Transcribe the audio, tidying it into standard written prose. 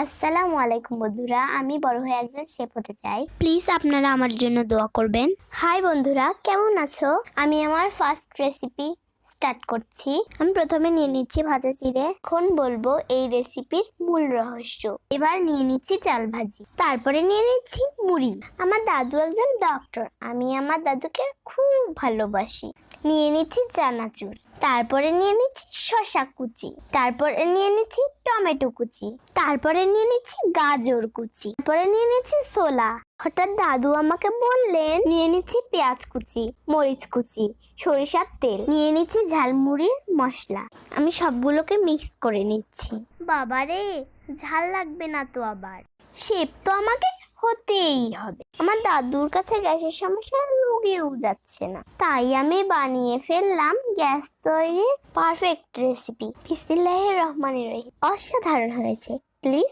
আসসালামু আলাইকুম বন্ধুরা, আমি বড় হয়ে একজন শেফ হতে চাই। প্লিজ আপনারা আমার জন্য দোয়া করবেন। হাই বন্ধুরা, কেমন আছো? আমি আমার ফার্স্ট রেসিপি স্টার্ট করছি। আমি প্রথমে নিয়ে নিচ্ছি ভাজা চিড়ে। এখন বলবো এই রেসিপির মূল রহস্য। এবার নিয়ে নিচ্ছি চাল ভাজি, তারপরে নিয়ে নিচ্ছি মুড়ি। আমার দাদু একজন ডক্টর, আমি আমার দাদুকে খুব ভালোবাসি। নিয়ে নিচ্ছি চানাচুর, তারপরে নিয়ে নিচ্ছি শসা কুচি, তারপরে নিয়ে নিচ্ছি টমেটো কুচি, তারপরে নিয়ে নিচ্ছি গাজর কুচি, তারপরে নিয়ে নিচ্ছি ছোলা। হঠাৎ দাদু আমাকে বললেন নিয়ে নিচ্ছি পেঁয়াজ কুচি, মরিচ কুচি, সরিষার তেল, নিয়ে নিচ্ছি ঝালমুড়ির মশলা। আমি সবগুলোকে মিক্স করে নিচ্ছি। বাবারে, ঝাল লাগবে না তো আবার? শেফ তো আমাকে হতেই হবে। আমার দাদুর কাছে গ্যাসের সমস্যা রুগেও যাচ্ছে না, তাই আমি বানিয়ে ফেললাম গ্যাস তৈরির পারফেক্ট রেসিপি। বিসমিল্লাহির রহমানির রহিম। অসাধারণ হয়েছে। প্লিজ